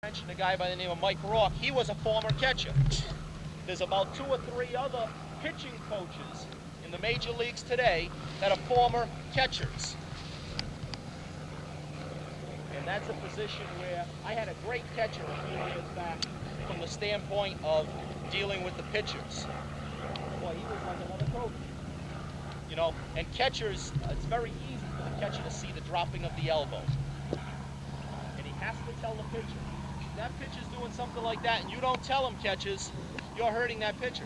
mentioned a guy by the name of Mike Rock. He was a former catcher. There's about 2 or 3 other pitching coaches in the major leagues today that are former catchers. And that's a position where I had a great catcher a few years back from the standpoint of dealing with the pitchers. Boy, he was like another coach. You know, and catchers, it's very easy for the catcher to see the dropping of the elbow. And he has to tell the pitcher. If that pitcher's doing something like that and you don't tell him, catchers, you're hurting that pitcher.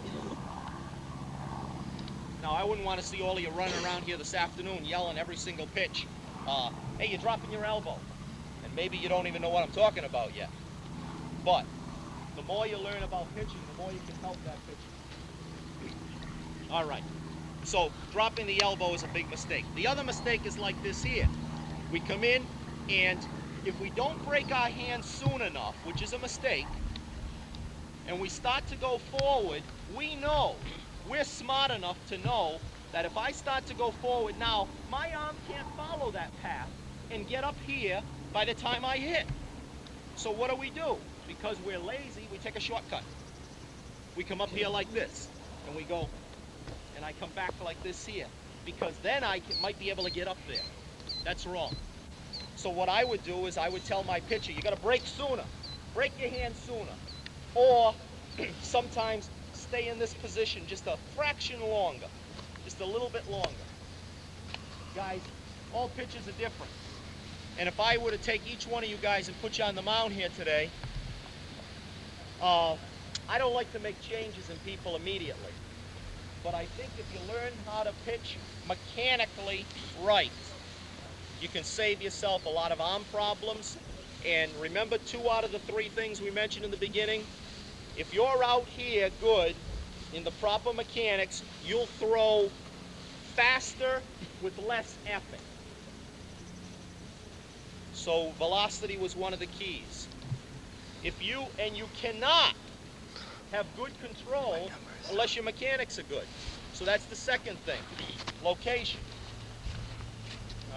Now, I wouldn't want to see all of you running around here this afternoon yelling every single pitch, hey, you're dropping your elbow. And maybe you don't even know what I'm talking about yet. But the more you learn about pitching, the more you can help that pitcher. All right. So dropping the elbow is a big mistake. The other mistake is like this here. We come in, and if we don't break our hands soon enough, which is a mistake, and we start to go forward, we know, we're smart enough to know that if I start to go forward now, my arm can't follow that path and get up here by the time I hit. So what do? Because we're lazy, we take a shortcut. We come up here like this, and we go, and I come back like this here, because then I might be able to get up there. That's wrong. So what I would do is I would tell my pitcher, you got to break sooner. Break your hand sooner. Or sometimes stay in this position just a fraction longer, just a little bit longer. Guys, all pitches are different. And if I were to take each one of you guys and put you on the mound here today, I don't like to make changes in people immediately. But I think if you learn how to pitch mechanically right, you can save yourself a lot of arm problems. And remember 2 out of the 3 things we mentioned in the beginning. If you're out here good in the proper mechanics, you'll throw faster with less effort. So velocity was one of the keys. If you cannot have good control unless your mechanics are good. So that's the second thing, location.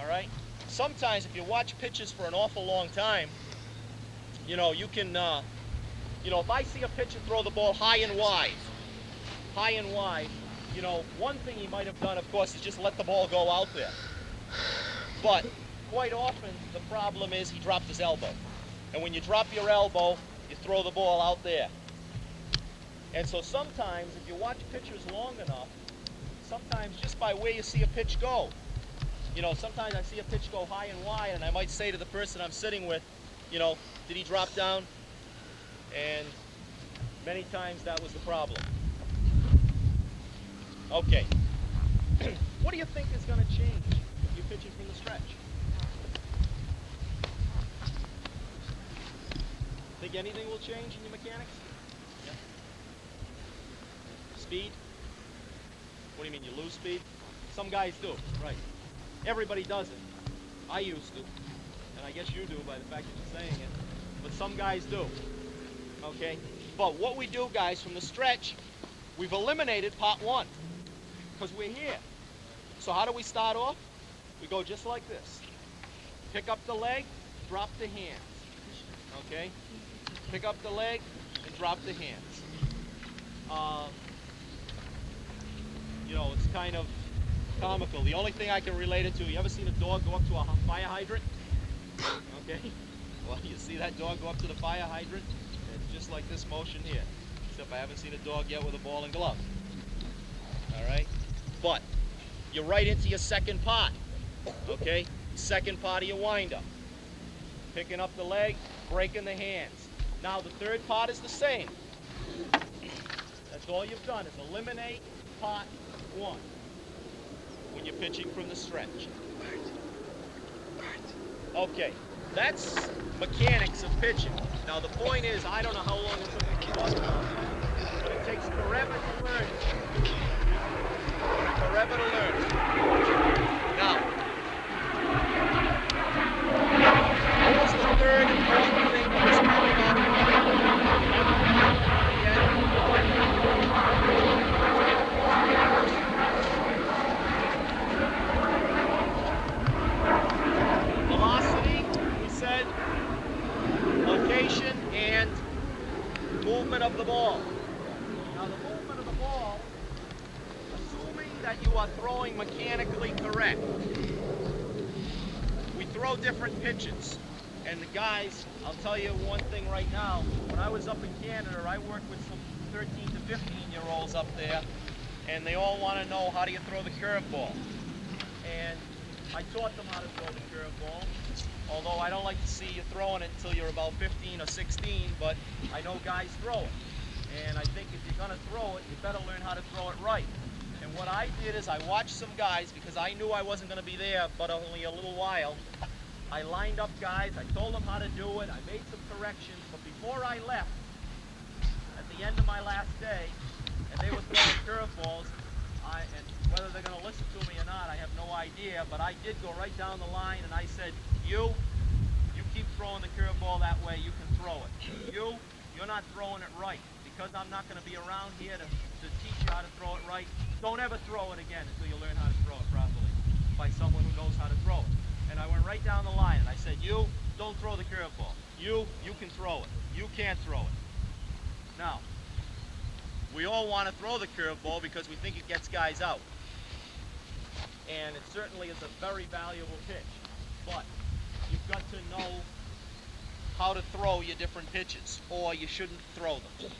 All right? Sometimes if you watch pitches for an awful long time, you know, you can, you know, if I see a pitcher throw the ball high and wide, you know, one thing he might have done, of course, is just let the ball go out there. But quite often, the problem is he dropped his elbow. And when you drop your elbow, you throw the ball out there. And so sometimes, if you watch pitchers long enough, sometimes just by where you see a pitch go, you know, sometimes I see a pitch go high and wide, and I might say to the person I'm sitting with, you know, did he drop down? And many times that was the problem. Okay. What do you think is going to change if you're pitching from the stretch? Think anything will change in your mechanics? Yeah. Speed? What do you mean, you lose speed? Some guys do, right. Everybody does it. I used to, and I guess you do by the fact that you're saying it, but some guys do, okay? But what we do, guys, from the stretch, we've eliminated part 1, because we're here. So how do we start off? We go just like this. Pick up the leg, drop the hands, okay? Pick up the leg and drop the hands. You know, it's kind of comical. The only thing I can relate it to, you ever seen a dog go up to a fire hydrant? Okay? Well, you see that dog go up to the fire hydrant? It's just like this motion here. Except I haven't seen a dog yet with a ball and glove. All right? But you're right into your second part. Okay? Second part of your wind-up. Picking up the leg, breaking the hands. Now the third part is the same. That's all you've done is eliminate part 1 when you're pitching from the stretch. Okay, that's mechanics of pitching. Now the point is, I don't know how long it took me to talk about it, but it takes forever to learn it. Forever to learn it. Now, what was the third important thing that was coming out of velocity, we said, location, movement of the ball. Now the movement of the ball, assuming that you are throwing mechanically correct, we throw different pitches. And the guys, I'll tell you one thing right now, when I was up in Canada, I worked with some 13 to 15-year-olds up there, and they all want to know, how do you throw the curveball? And I taught them how to throw the curveball, although I don't like to see you throwing it until you're about 15 or 16, but I know guys throw it. And I think if you're going to throw it, you better learn how to throw it right. And what I did is I watched some guys, because I knew I wasn't going to be there but only a little while. I lined up guys, I told them how to do it, I made some corrections, but before I left, at the end of my last day, and they were throwing curveballs, and whether they're going to listen to me or not, I have no idea, but I did go right down the line and I said, you keep throwing the curveball that way, you can throw it. You're not throwing it right. Because I'm not going to be around here to teach you how to throw it right, don't ever throw it again until you learn how to throw it properly by someone who knows how to throw it. And I went right down the line and I said, you don't throw the curveball. You can throw it. You can't throw it. Now, we all want to throw the curveball because we think it gets guys out. And it certainly is a very valuable pitch. But you've got to know how to throw your different pitches, or you shouldn't throw them.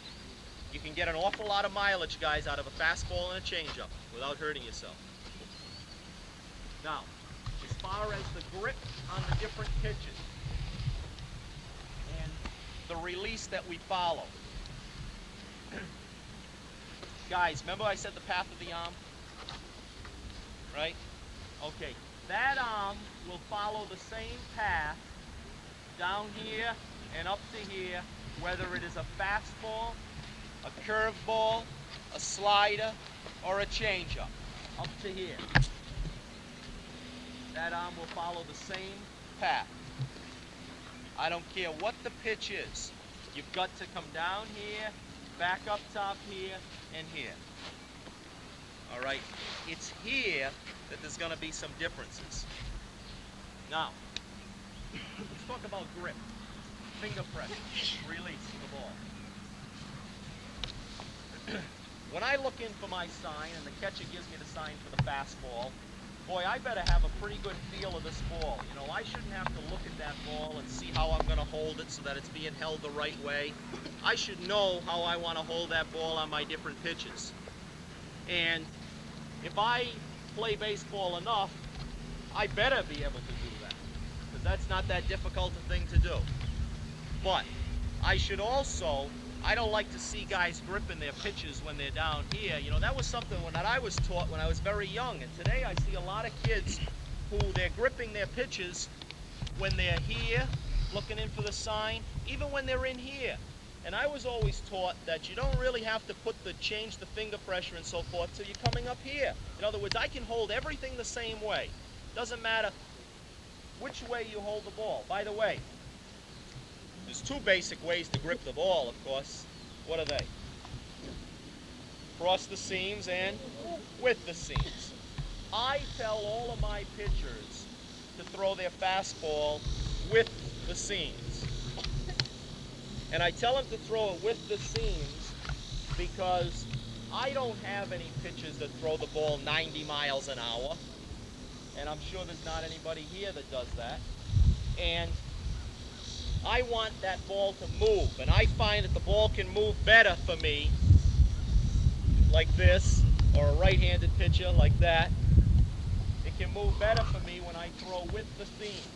You can get an awful lot of mileage, guys, out of a fastball and a changeup without hurting yourself. Now, as far as the grip on the different pitches and the release that we follow. Guys, remember I said the path of the arm? Right? Okay, that arm will follow the same path down here and up to here, whether it is a fastball, a curveball, a slider, or a changeup, up to here. That arm will follow the same path. I don't care what the pitch is. You've got to come down here, back up top here, and here. All right? It's here that there's going to be some differences. Now, let's talk about grip, finger pressure, release of the ball. When I look in for my sign and the catcher gives me the sign for the fastball, boy, I better have a pretty good feel of this ball. You know, I shouldn't have to look at that ball and see how I'm going to hold it so that it's being held the right way. I should know how I want to hold that ball on my different pitches. And if I play baseball enough, I better be able to do that, because that's not that difficult a thing to do. But I should also, I don't like to see guys gripping their pitches when they're down here. You know, that was something that I was taught when I was very young. And today I see a lot of kids who they're gripping their pitches when they're here, looking in for the sign, even when they're in here. And I was always taught that you don't really have to change the finger pressure and so forth till you're coming up here. In other words, I can hold everything the same way. Doesn't matter which way you hold the ball. By the way, there's two basic ways to grip the ball, of course. What are they? Across the seams and with the seams. I tell all of my pitchers to throw their fastball with the seams. And I tell them to throw it with the seams because I don't have any pitchers that throw the ball 90 miles an hour. And I'm sure there's not anybody here that does that. And I want that ball to move. And I find that the ball can move better for me like this, or a right-handed pitcher like that. It can move better for me when I throw with the seams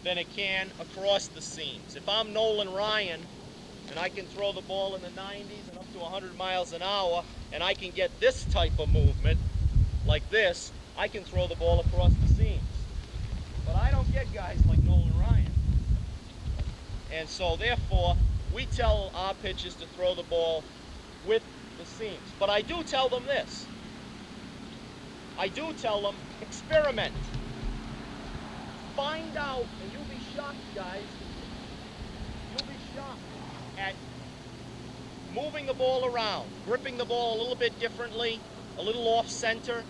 than it can across the seams. If I'm Nolan Ryan and I can throw the ball in the 90s and up to 100 miles an hour, and I can get this type of movement like this, I can throw the ball across the seams. But I don't get guys like Nolan Ryan. And so therefore, we tell our pitchers to throw the ball with the seams. But I do tell them this. I do tell them, experiment. Find out, and you'll be shocked, guys. You'll be shocked at moving the ball around, gripping the ball a little bit differently, a little off center.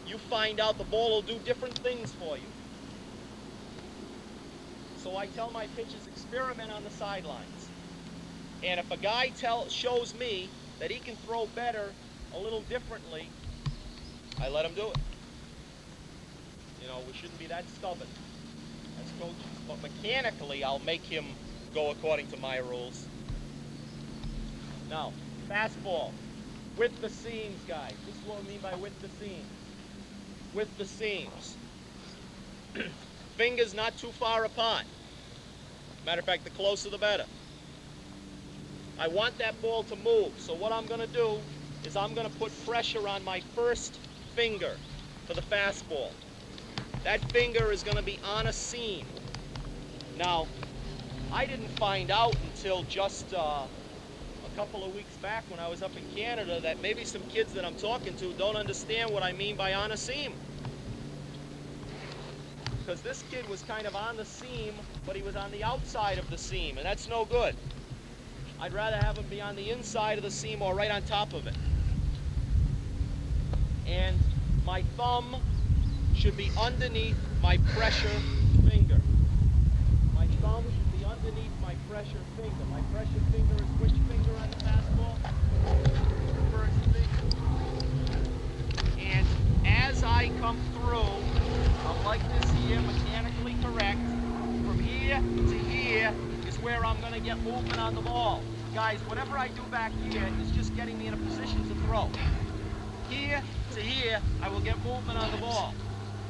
You find out the ball will do different things for you. So I tell my pitchers, experiment on the sidelines. And if a guy shows me that he can throw better, a little differently, I let him do it. You know, we shouldn't be that stubborn as coaches. But mechanically, I'll make him go according to my rules. Now, fastball. With the seams, guys. This is what I mean by with the seams. With the seams. Fingers not too far apart. Matter of fact, the closer the better. I want that ball to move, so what I'm going to do is I'm going to put pressure on my first finger for the fastball. That finger is going to be on a seam. Now, I didn't find out until just a couple of weeks back when I was up in Canada that maybe some kids that I'm talking to don't understand what I mean by on a seam. Because this kid was kind of on the seam, but he was on the outside of the seam, and that's no good. I'd rather have him be on the inside of the seam or right on top of it. And my thumb should be underneath my pressure finger. My thumb should be underneath my pressure finger. My pressure finger is which finger on the fastball? The first finger. And as I come through, I'm like this here, mechanically correct. From here to here is where I'm going to get movement on the ball. Guys, whatever I do back here is just getting me in a position to throw. Here to here, I will get movement on the ball.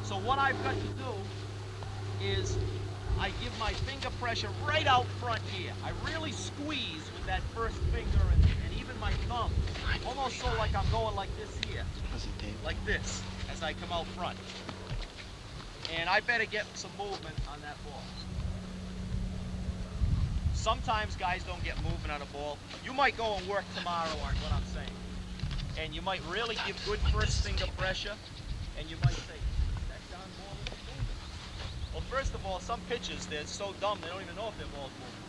So what I've got to do is I give my finger pressure right out front here. I really squeeze with that first finger and even my thumb. Almost so like I'm going like this here. Like this, as I come out front. And I better get some movement on that ball. Sometimes guys don't get movement on a ball. You might go and work tomorrow on what I'm saying. And you might really give good first finger pressure, and you might say, that down ball is moving. Well, first of all, some pitchers, they're so dumb they don't even know if their ball's moving.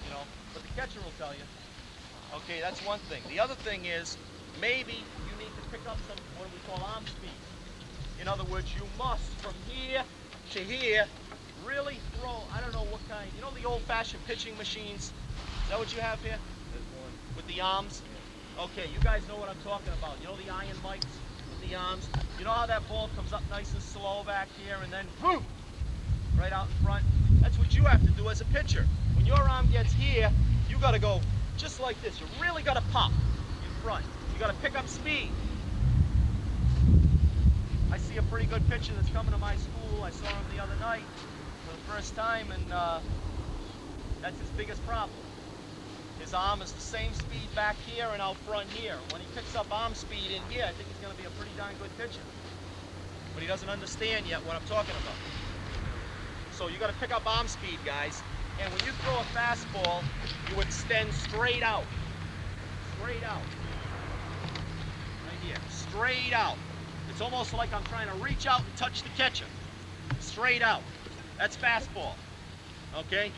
You know, but the catcher will tell you. Okay, that's one thing. The other thing is, maybe you need to pick up some, what we call arm speed. In other words, you must, from here to here, really throw, I don't know what kind, you know the old-fashioned pitching machines? Is that what you have here? There's one. With the arms? Okay, you guys know what I'm talking about. You know the iron mics with the arms? You know how that ball comes up nice and slow back here and then boom, right out in front? That's what you have to do as a pitcher. When your arm gets here, you got to go just like this. You really got to pop in front. You got to pick up speed. I see a pretty good pitcher that's coming to my school. I saw him the other night for the first time, and that's his biggest problem. His arm is the same speed back here and out front here. When he picks up arm speed in here, I think he's going to be a pretty darn good pitcher. But he doesn't understand yet what I'm talking about. So you got to pick up arm speed, guys. And when you throw a fastball, you extend straight out. Straight out. Right here. Straight out. It's almost like I'm trying to reach out and touch the catcher. Straight out. That's fastball. Okay?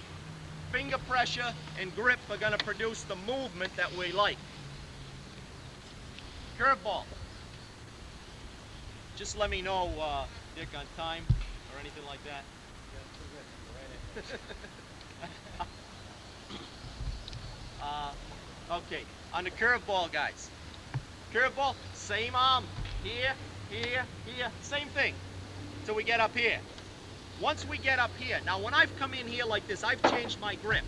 Finger pressure and grip are going to produce the movement that we like. Curveball. Just let me know, Dick, on time or anything like that. Okay, on the curveball, guys. Curveball, same arm. Here, here, here, same thing. Till we get up here. Once we get up here, now when I've come in here like this, I've changed my grip.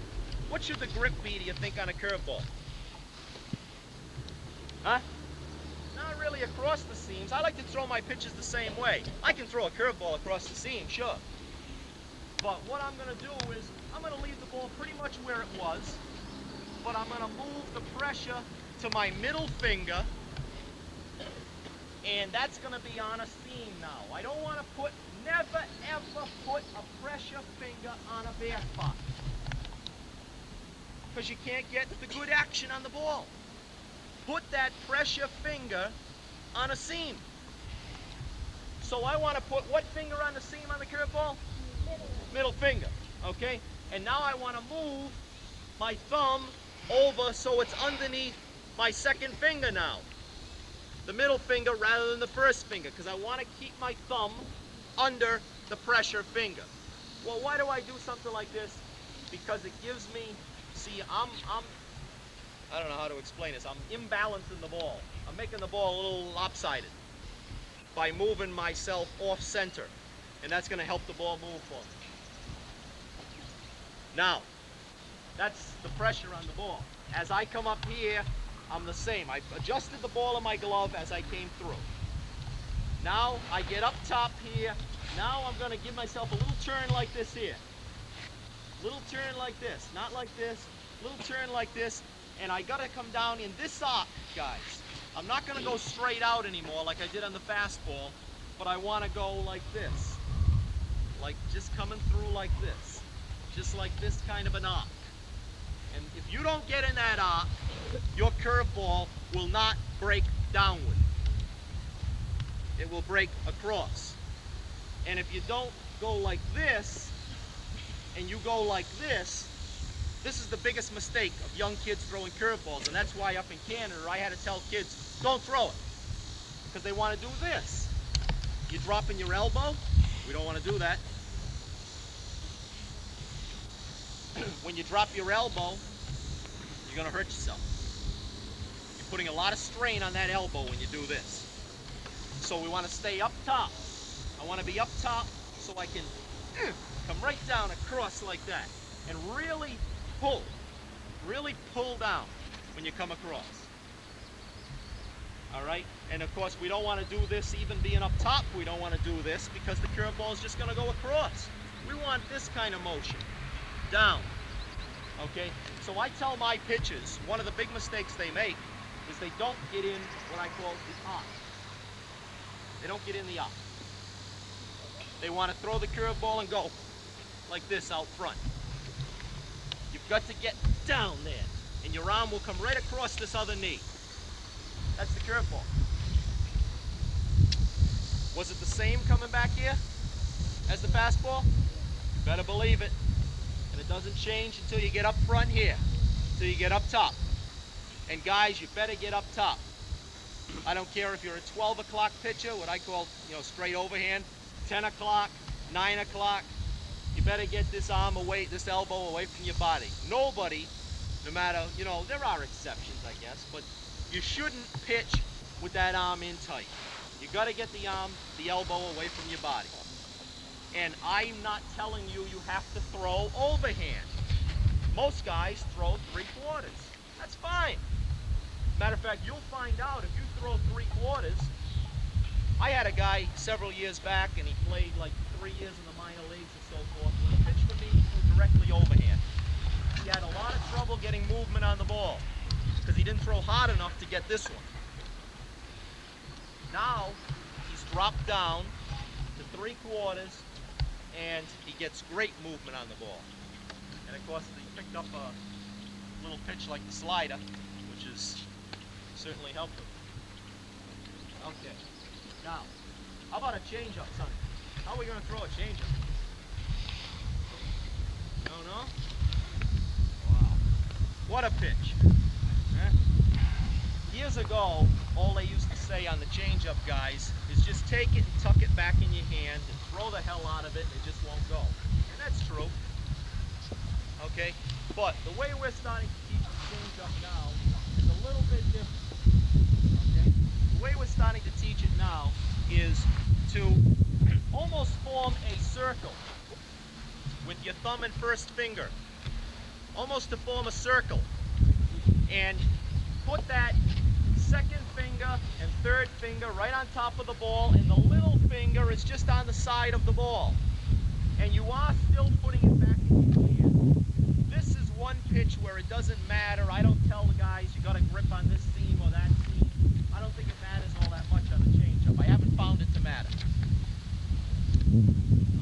What should the grip be, do you think, on a curveball? Huh? Not really across the seams. I like to throw my pitches the same way. I can throw a curveball across the seam, sure. But what I'm going to do is, I'm going to leave the ball pretty much where it was, but I'm going to move the pressure to my middle finger, and that's going to be on a seam now. I don't want to put, never ever put a pressure finger on a bare spot, because you can't get the good action on the ball. Put that pressure finger on a seam. So I want to put what finger on the seam on the curveball? Middle finger, okay? And now I want to move my thumb over so it's underneath my second finger now. The middle finger rather than the first finger, because I want to keep my thumb under the pressure finger. Well, why do I do something like this? Because it gives me, see, I'm I don't know how to explain this. I'm imbalancing the ball. I'm making the ball a little lopsided by moving myself off center. And that's going to help the ball move for me. Now, that's the pressure on the ball. As I come up here, I'm the same. I adjusted the ball in my glove as I came through. Now I get up top here. Now I'm going to give myself a little turn like this here. Little turn like this, not like this. Little turn like this. And I got to come down in this arc, guys. I'm not going to go straight out anymore like I did on the fastball, but I want to go like this. Like just coming through like this. Just like this kind of an arc. And if you don't get in that arc, your curveball will not break downward. It will break across. And if you don't go like this, and you go like this is the biggest mistake of young kids throwing curveballs. And that's why up in Canada, I had to tell kids, don't throw it. Because they want to do this. You're dropping your elbow. We don't want to do that. When you drop your elbow, you're going to hurt yourself. You're putting a lot of strain on that elbow when you do this. So we want to stay up top. I want to be up top so I can come right down across like that and really pull down when you come across. All right, and of course we don't want to do this even being up top. We don't want to do this because the curveball is just going to go across. We want this kind of motion, down. Okay, so I tell my pitchers, one of the big mistakes they make is they don't get in what I call the arc. They don't get in the arc. They want to throw the curveball and go like this out front. You've got to get down there, and your arm will come right across this other knee. That's the curveball. Was it the same coming back here as the fastball? You better believe it. And it doesn't change until you get up front here, until you get up top. And guys, you better get up top. I don't care if you're a 12 o'clock pitcher, what I call, straight overhand, 10 o'clock, 9 o'clock. You better get this arm away, this elbow away from your body. Nobody, no matter, there are exceptions, I guess, but you shouldn't pitch with that arm in tight. You got to get the elbow away from your body. And I'm not telling you have to throw overhand. Most guys throw 3/4. That's fine. Matter of fact, you'll find out if you throw 3/4. I had a guy several years back, and he played like 3 years in the minor leagues and so forth. When he pitched for me, he threw directly overhand. He had a lot of trouble getting movement on the ball because he didn't throw hard enough to get this one. Now, he's dropped down to 3/4, and he gets great movement on the ball. And of course, he picked up a little pitch like the slider, which is certainly helped him. Okay. Now, how about a changeup, son? How are we going to throw a changeup? No? Wow. What a pitch. Huh? Years ago, all they used to say on the changeup, guys, is just take it and tuck it back in your hand and throw the hell out of it and it just won't go. And that's true. Okay? But the way we're starting to teach the changeup now is a little bit different. Okay? The way we're starting to teach it now is to almost form a circle with your thumb and first finger. Almost to form a circle. And put that second finger and third finger right on top of the ball, and the little finger is just on the side of the ball. And you are still putting it back in your hand. This is one pitch where it doesn't matter. I don't tell the guys you got to grip on this seam or that seam. I don't think it matters all that much on the changeup. I haven't found it to matter.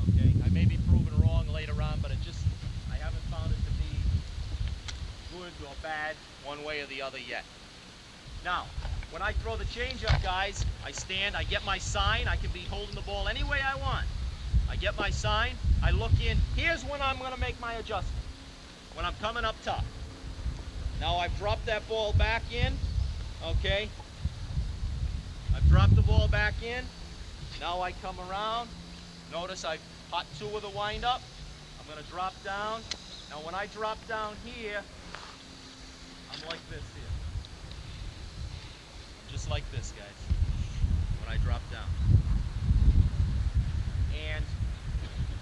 Okay, I may be proven wrong later on, but I haven't found it to be good or bad one way or the other yet. Now, when I throw the changeup, guys, I stand, I get my sign. I can be holding the ball any way I want. I get my sign, I look in. Here's when I'm going to make my adjustment. When I'm coming up top. Now I've dropped that ball back in. Okay. I've dropped the ball back in. Now I come around. Notice I've hot 2 with a windup. I'm going to drop down. Now when I drop down here, I'm like this here. I'm just like this, guys, when I drop down. And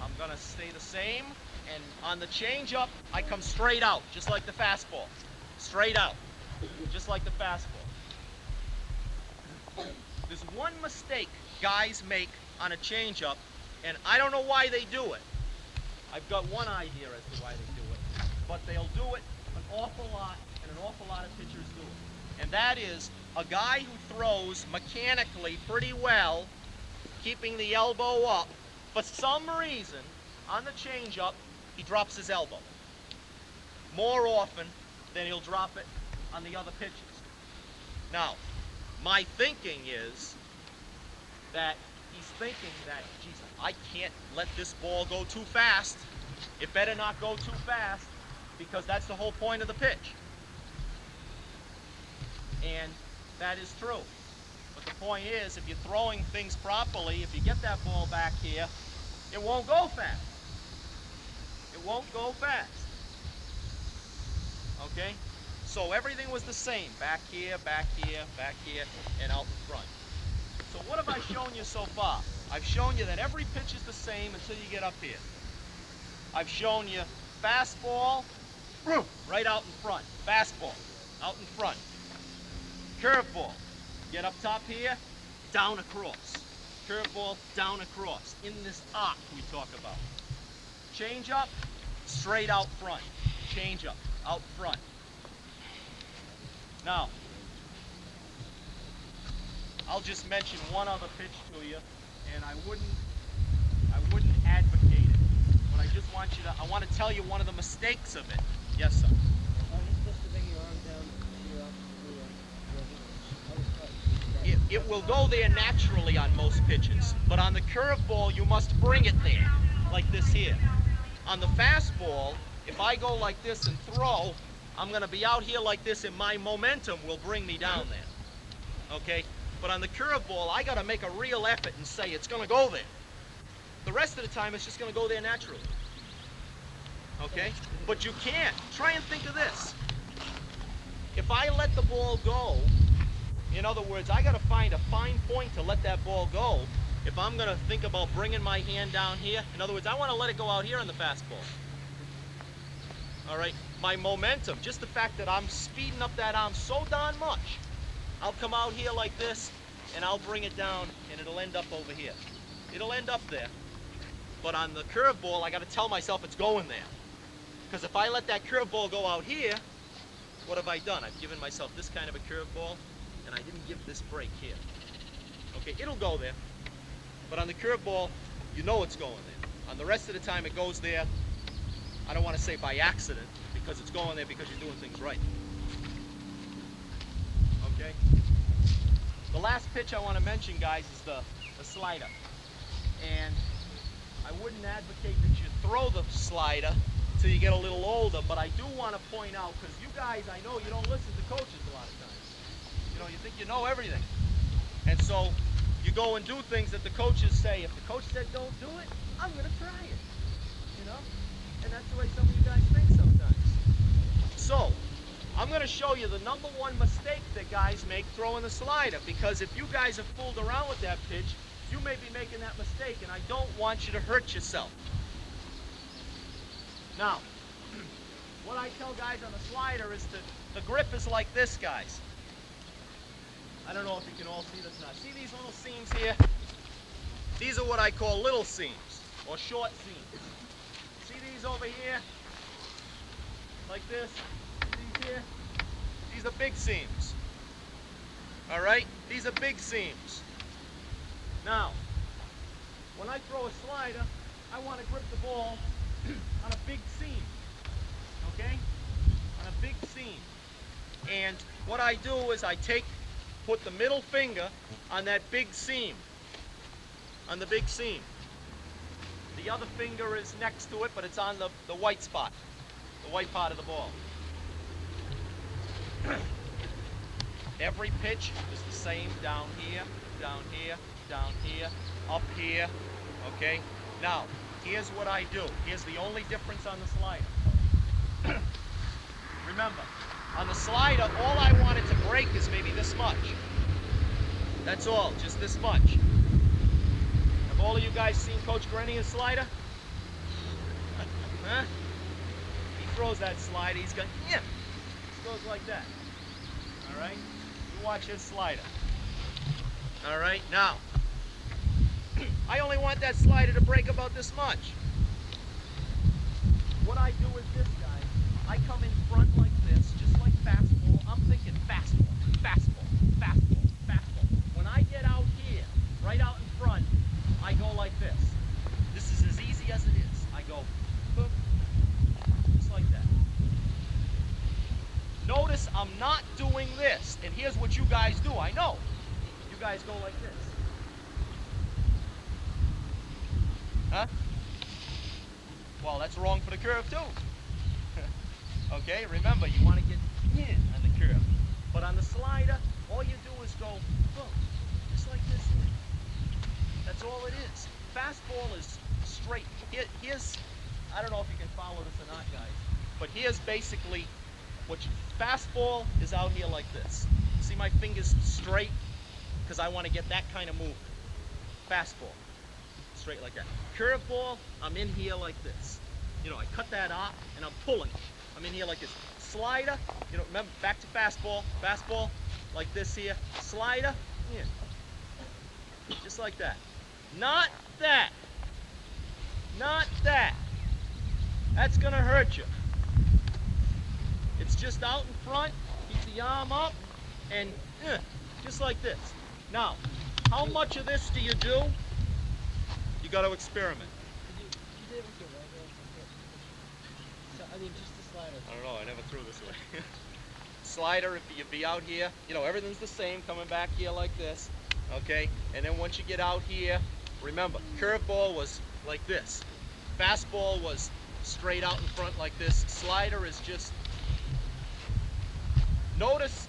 I'm gonna stay the same, and on the change up, I come straight out, just like the fastball. Straight out, just like the fastball. There's one mistake guys make on a change up, and I don't know why they do it. I've got one idea as to why they do it, but they'll do it an awful lot, and an awful lot of pitchers do it. And that is a guy who throws mechanically pretty well, keeping the elbow up. For some reason, on the changeup, he drops his elbow more often than he'll drop it on the other pitches. Now, my thinking is that he's thinking that, geez, I can't let this ball go too fast. It better not go too fast, because that's the whole point of the pitch. And that is true. But the point is, if you're throwing things properly, if you get that ball back here, it won't go fast. It won't go fast. Okay? So everything was the same. Back here, back here, back here, and out in front. So what have I shown you so far? I've shown you that every pitch is the same until you get up here. I've shown you fastball, right out in front. Fastball, out in front. Curveball, get up top here, down across. Curveball, down across, in this arc we talk about. Change up, straight out front. Change up, out front. Now, I'll just mention one other pitch to you, and I wouldn't advocate it, but I just want you to, I want to tell you one of the mistakes of it. Yes, sir. Are you supposed to bring your arm down here? It will go there naturally on most pitches, but on the curveball, you must bring it there, like this here. On the fastball, if I go like this and throw, I'm going to be out here like this, and my momentum will bring me down there. Okay? But on the curveball, I got to make a real effort and say it's going to go there. The rest of the time, it's just going to go there naturally. Okay? But you can't. Try and think of this. If I let the ball go, in other words, I got to find a fine point to let that ball go. If I'm going to think about bringing my hand down here, in other words, I want to let it go out here on the fastball. All right? My momentum, just the fact that I'm speeding up that arm so darn much, I'll come out here like this, and I'll bring it down, and it'll end up over here. It'll end up there. But on the curveball, I got to tell myself it's going there. Because if I let that curveball go out here, what have I done? I've given myself this kind of a curveball, and I didn't give this break here. Okay, it'll go there. But on the curveball, you know it's going there. On the rest of the time, it goes there, I don't want to say by accident, because it's going there because you're doing things right. Okay? The last pitch I want to mention, guys, is the slider. And I wouldn't advocate that you throw the slider till you get a little older, but I do want to point out, because you guys, I know you don't listen to coaches a lot of times. You know, you think you know everything. And so you go and do things that the coaches say. If the coach said don't do it, I'm going to try it. You know? And that's the way some of you guys think sometimes. So, I'm going to show you the #1 mistake that guys make throwing the slider, because if you guys have fooled around with that pitch, you may be making that mistake, and I don't want you to hurt yourself. Now, what I tell guys on the slider is the grip is like this, guys. I don't know if you can all see this now. See these little seams here? These are what I call little seams, or short seams. See these over here? Like this? These here? These are big seams. All right? These are big seams. Now, when I throw a slider, I want to grip the ball on a big seam. Okay? On a big seam. And what I do is I put the middle finger on that big seam. On the big seam. The other finger is next to it, but it's on the white spot. The white part of the ball. Every pitch is the same down here, down here, down here, up here, okay? Now, here's what I do. Here's the only difference on the slider. Remember, On the slider, all I want it to break is maybe this much. That's all, just this much. Have all of you guys seen Coach Grenier's slider? Huh? He throws that slider, he's got, yeah, it goes like that. All right? You watch his slider. All right, now, I only want that slider to break about this much. What I do is this, guys. I come in front like this, just like fastball. I'm thinking fastball, fastball, fastball, fastball. When I get out here, right out in front, I go like this. This is as easy as it is. I go, boom, just like that. Notice I'm not doing this, and here's what you guys do. I know. You guys go like this. Huh? Well, that's wrong for the curve too. Okay, remember, you want to get in on the curve. But on the slider, all you do is go, boom, just like this here. That's all it is. Fastball is straight. Here's, I don't know if you can follow this or not, guys, but here's basically fastball is out here like this. See my fingers straight? Because I want to get that kind of movement. Fastball, straight like that. Curveball, I'm in here like this. You know, I cut that off and I'm pulling it. I'm in here like this. Slider, you know, remember, back to fastball. Fastball, like this here. Slider, in. Just like that. Not that. Not that. That's gonna hurt you. It's just out in front, keep the arm up, and just like this. Now, how much of this do you do? You got to experiment. You did it with your right hand. So, I mean, just the slider. I don't know, I never threw this way. Slider, if you be out here, you know, everything's the same, coming back here like this, okay? And then once you get out here, remember, curveball was like this. Fastball was straight out in front like this. Slider is just, notice